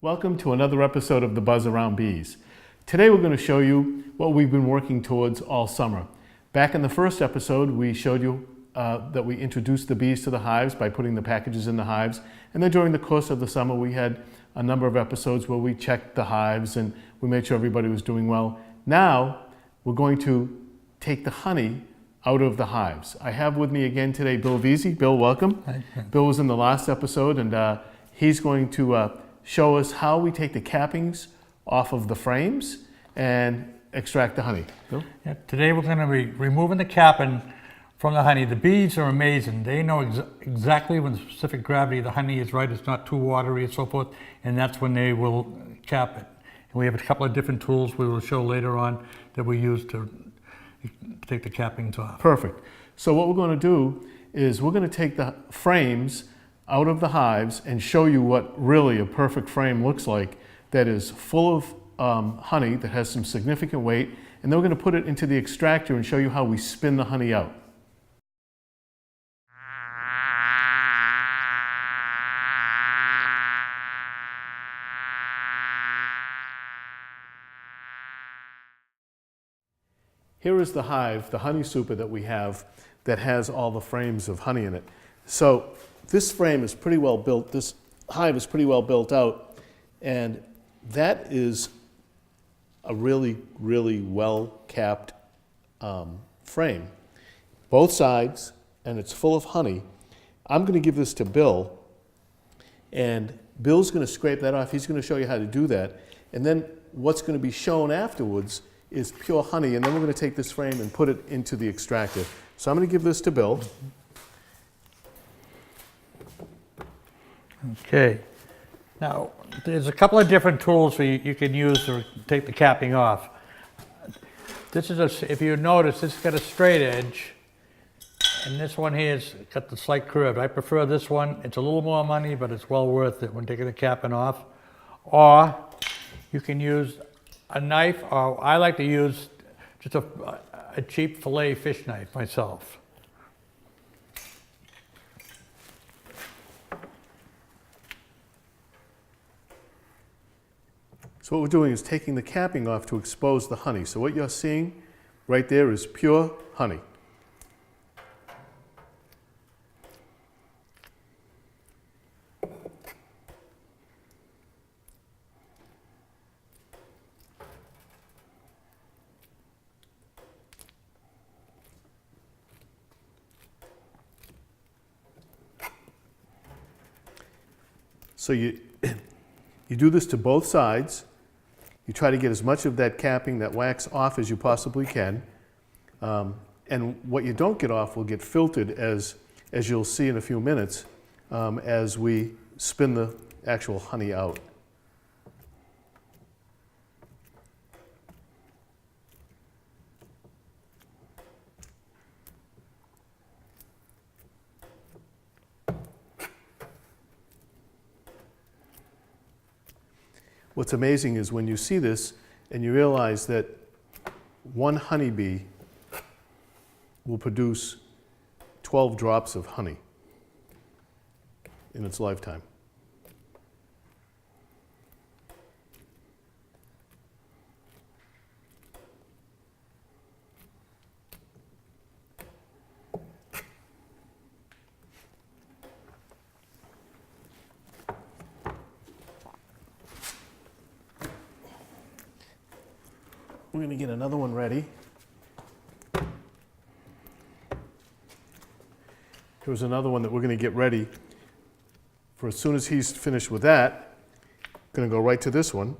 Welcome to another episode of The Buzz Around Bees. Today we're going to show you what we've been working towards all summer. Back in the first episode, we showed you that we introduced the bees to the hives by putting the packages in the hives. And then during the course of the summer, we had a number of episodes where we checked the hives and we made sure everybody was doing well. Now we're going to take the honey out of the hives. I have with me again today Bill Veazie. Bill, welcome. Hi. Bill was in the last episode and he's going to show us how we take the cappings off of the frames and extract the honey. Bill? Yeah, today we're going to be removing the capping from the honey. The bees are amazing. They know exactly when the specific gravity of the honey is right. It's not too watery and so forth, and that's when they will cap it. And we have a couple of different tools we will show later on that we use to take the cappings off. Perfect. So what we're going to do is we're going to take the frames out of the hives and show you what really a perfect frame looks like that is full of honey, that has some significant weight, and then we're going to put it into the extractor and show you how we spin the honey out. Here is the hive, the honey super that we have that has all the frames of honey in it. So this frame is pretty well built, this hive is pretty well built out, and that is a really, really well-capped frame. Both sides, and it's full of honey. I'm going to give this to Bill, and Bill's going to scrape that off. He's going to show you how to do that, and then what's going to be shown afterwards is pure honey, and then we're going to take this frame and put it into the extractor. So I'm going to give this to Bill. Okay. Now, there's a couple of different tools you can use to take the capping off. This is if you notice, this has got a straight edge, and this one here has got the slight curve. I prefer this one. It's a little more money, but it's well worth it when taking the capping off. Or you can use a knife, or I like to use just a cheap fillet fish knife myself. So what we're doing is taking the capping off to expose the honey. So what you're seeing right there is pure honey. So you do this to both sides. You try to get as much of that capping, that wax, off as you possibly can. And what you don't get off will get filtered, as you'll see in a few minutes, as we spin the actual honey out. What's amazing is when you see this and you realize that one honeybee will produce 12 drops of honey in its lifetime. We're going to get another one ready. Here's another one that we're going to get ready for as soon as he's finished with that. Going to go right to this one.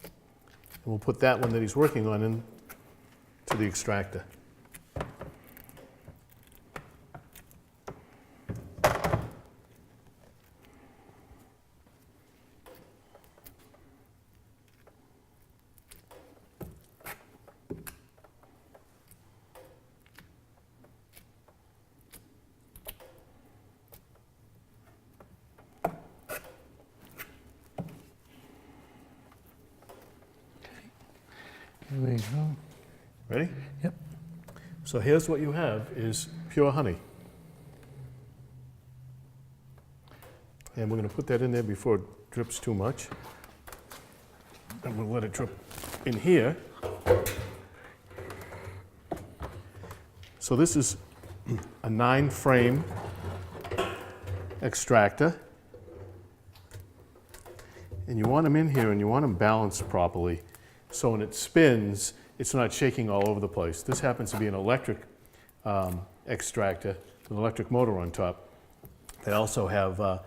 And we'll put that one that he's working on in to the extractor. There we go. Ready? Yep. So here's what you have is pure honey. And we're going to put that in there before it drips too much. And we'll let it drip in here. So this is a 9-frame extractor. And you want them in here and you want them balanced properly. So when it spins, it's not shaking all over the place. This happens to be an electric extractor with an electric motor on top. They also have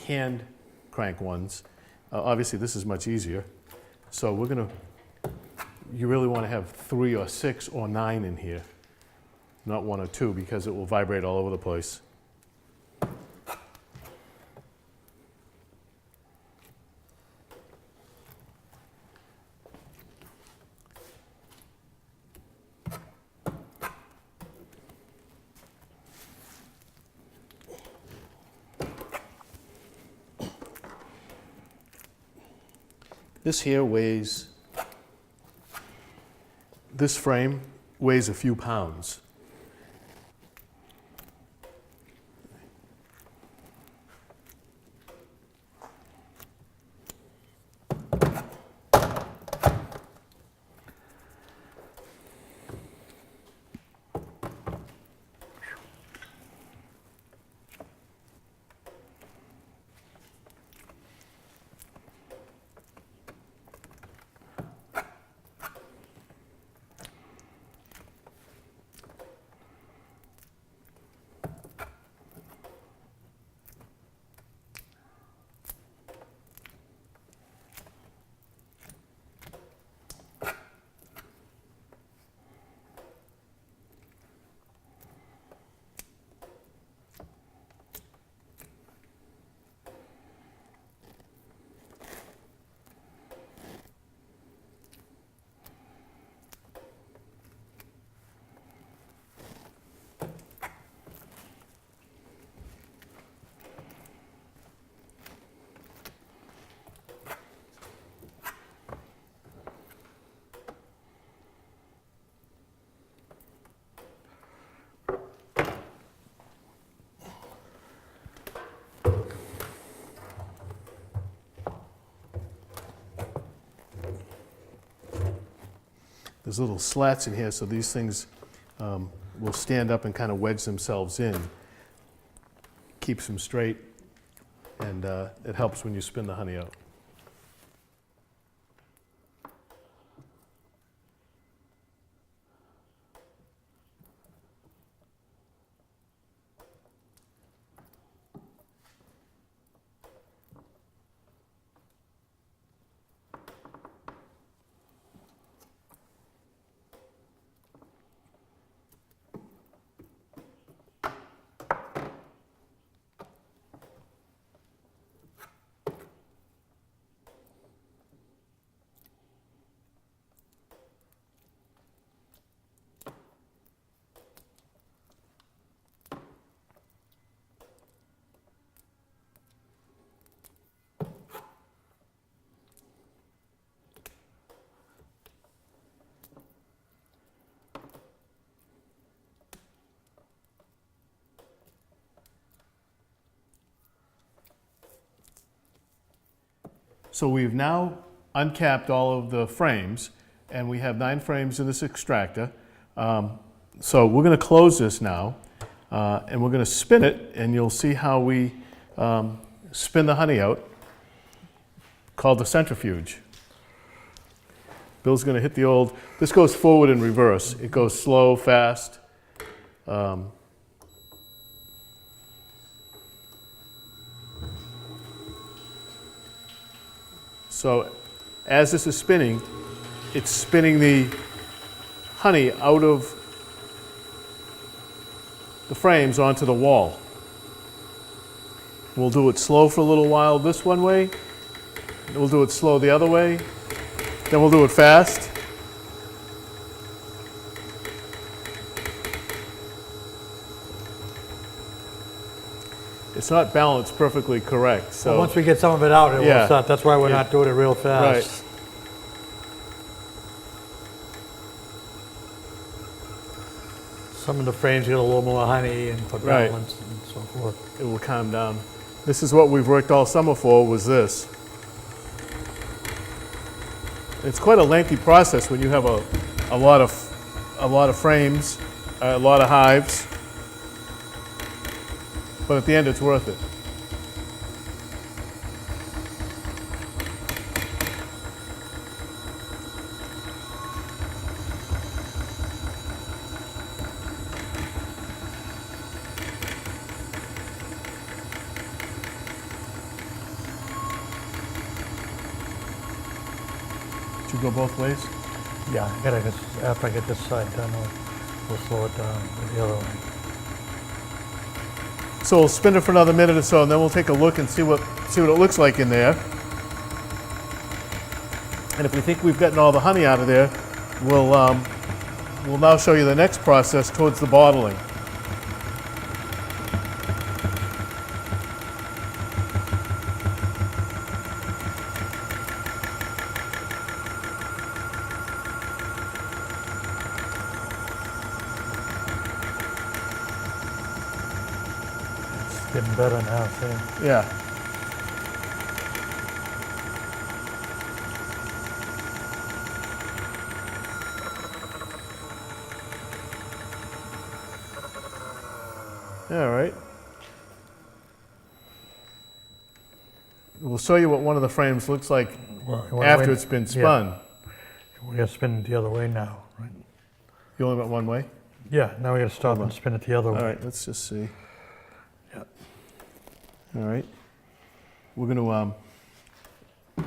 hand crank ones. Obviously this is much easier. So we're gonna, you really wanna have 3 or 6 or 9 in here, not 1 or 2, because it will vibrate all over the place. This here weighs, this frame weighs a few pounds. There's little slats in here, so these things will stand up and kind of wedge themselves in. Keeps them straight, and it helps when you spin the honey out. So we've now uncapped all of the frames, and we have 9 frames in this extractor. So we're going to close this now, and we're going to spin it, and you'll see how we spin the honey out, called the centrifuge. Bill's going to hit the old, this goes forward and reverse. It goes slow, fast. So as this is spinning, it's spinning the honey out of the frames onto the wall. We'll do it slow for a little while this one way, we'll do it slow the other way, then we'll do it fast. It's not balanced perfectly correct, so. Well, once we get some of it out, it Yeah. will start. That's why we're Yeah. not doing it real fast. Right. Some of the frames get a little more honey and for Right. balance and so forth. it will calm down. This is what we've worked all summer for, was this. It's quite a lengthy process when you have a lot of frames, a lot of hives, but at the end it's worth it. Should go both ways? Yeah, I gotta, after I get this side done, we'll slow it down with the other one. So we'll spin it for another minute or so, and then we'll take a look and see what it looks like in there. And if we think we've gotten all the honey out of there, we'll now show you the next process towards the bottling. It's getting better now, see? Yeah. All right. We'll show you what one of the frames looks like Well, you wanna after wait? it's been spun. Yeah. We gotta spin it the other way now, right? You only went one way? Yeah, now we gotta stop and spin it the other way. All right, let's just see. Yeah. All right. We're going to,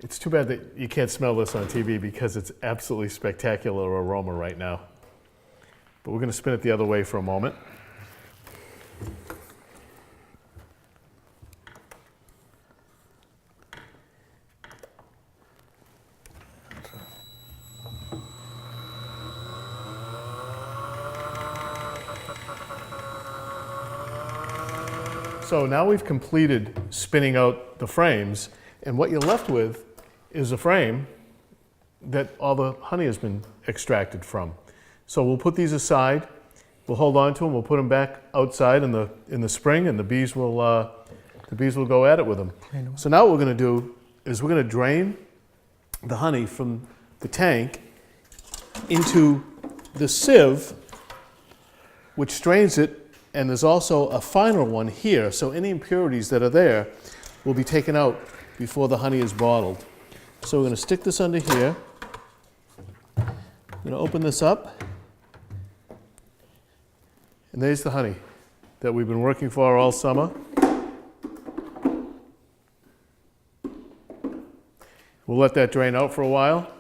it's too bad that you can't smell this on TV because it's absolutely spectacular aroma right now. But we're going to spin it the other way for a moment. So now we've completed spinning out the frames, and what you're left with is a frame that all the honey has been extracted from. So we'll put these aside, we'll hold on to them, we'll put them back outside in the spring, and the bees will go at it with them. So now what we're going to do is we're going to drain the honey from the tank into the sieve, which strains it. And there's also a finer one here, so any impurities that are there will be taken out before the honey is bottled. So we're going to stick this under here. I'm going to open this up. And there's the honey that we've been working for all summer. We'll let that drain out for a while.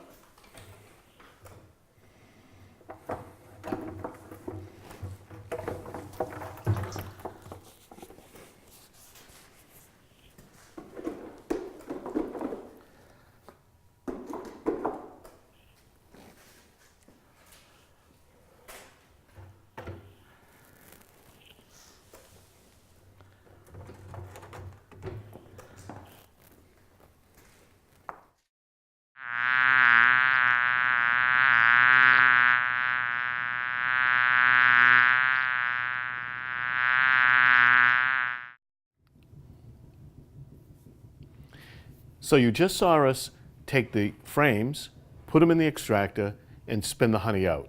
So you just saw us take the frames, put them in the extractor, and spin the honey out.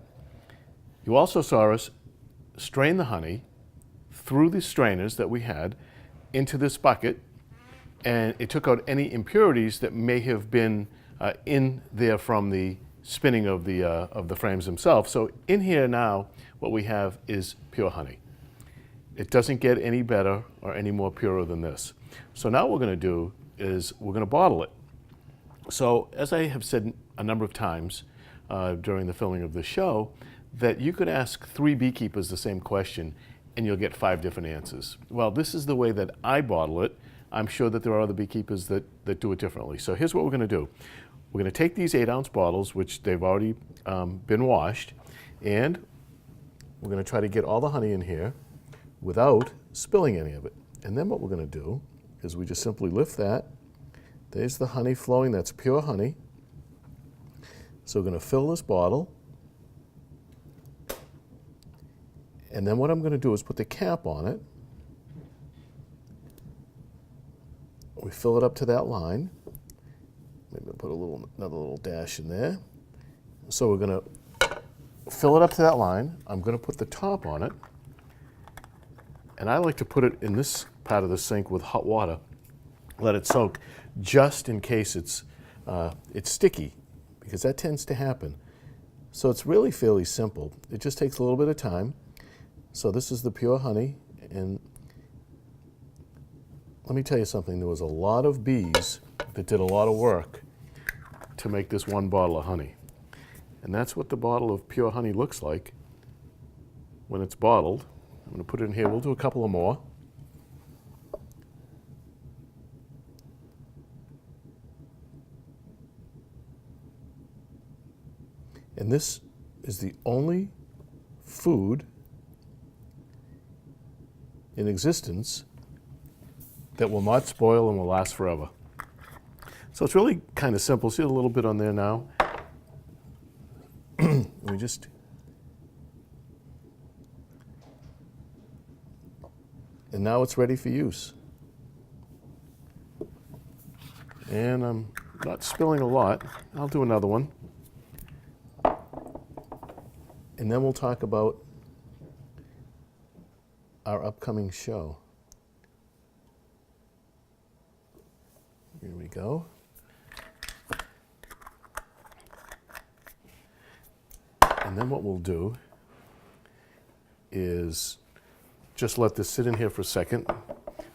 You also saw us strain the honey through the strainers that we had into this bucket, and it took out any impurities that may have been in there from the spinning of the frames themselves. So in here now, what we have is pure honey. It doesn't get any better or any more pure than this. So now what we're going to do is we're going to bottle it. So as I have said a number of times during the filming of the show, that you could ask 3 beekeepers the same question and you'll get 5 different answers. Well, this is the way that I bottle it. I'm sure that there are other beekeepers that do it differently. So here's what we're going to do. We're going to take these 8-ounce bottles, which they've already been washed, and we're going to try to get all the honey in here without spilling any of it. And then what we're going to do is we just simply lift that. There's the honey flowing, that's pure honey. So we're going to fill this bottle. And then what I'm going to do is put the cap on it. We fill it up to that line. Maybe I'll put another little dash in there. So we're going to fill it up to that line. I'm going to put the top on it. And I like to put it in this part of the sink with hot water. Let it soak, just in case it's sticky, because that tends to happen. So it's really fairly simple. It just takes a little bit of time. So this is the pure honey, and let me tell you something, there was a lot of bees that did a lot of work to make this one bottle of honey. And that's what the bottle of pure honey looks like when it's bottled. I'm going to put it in here. We'll do a couple of more. And this is the only food in existence that will not spoil and will last forever. So it's really kind of simple. See a little bit on there now. We just and now it's ready for use. And I'm not spilling a lot. I'll do another one. And then we'll talk about our upcoming show. Here we go. And then what we'll do is just let this sit in here for a second.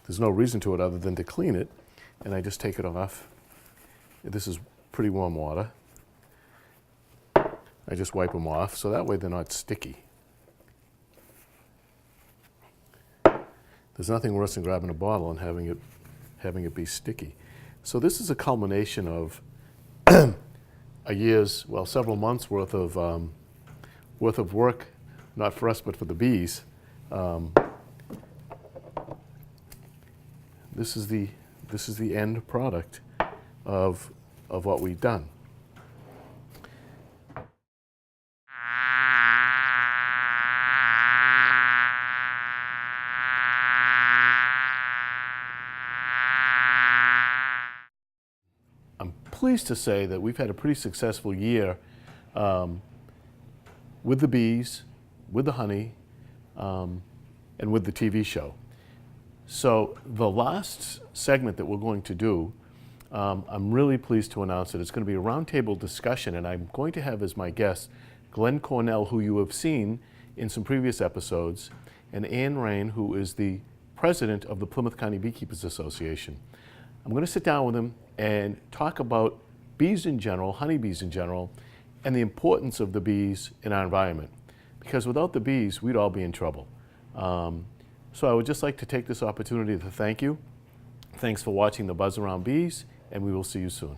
There's no reason to it other than to clean it. And I just take it off. This is pretty warm water. I just wipe them off, so that way they're not sticky. There's nothing worse than grabbing a bottle and having it be sticky. So this is a culmination of a year's, well, several months worth of work, not for us but for the bees. This is the end product of what we've done. I'm pleased to say that we've had a pretty successful year with the bees, with the honey, and with the TV show. So the last segment that we're going to do, I'm really pleased to announce that it's going to be a roundtable discussion, and I'm going to have as my guest Glenn Cornell, who you have seen in some previous episodes, and Ann Rain, who is the president of the Plymouth County Beekeepers Association. I'm going to sit down with him and talk about bees in general, honeybees in general, and the importance of the bees in our environment. Because without the bees, we'd all be in trouble. So I would just like to take this opportunity to thank you. Thanks for watching The Buzz Around Bees, and we will see you soon.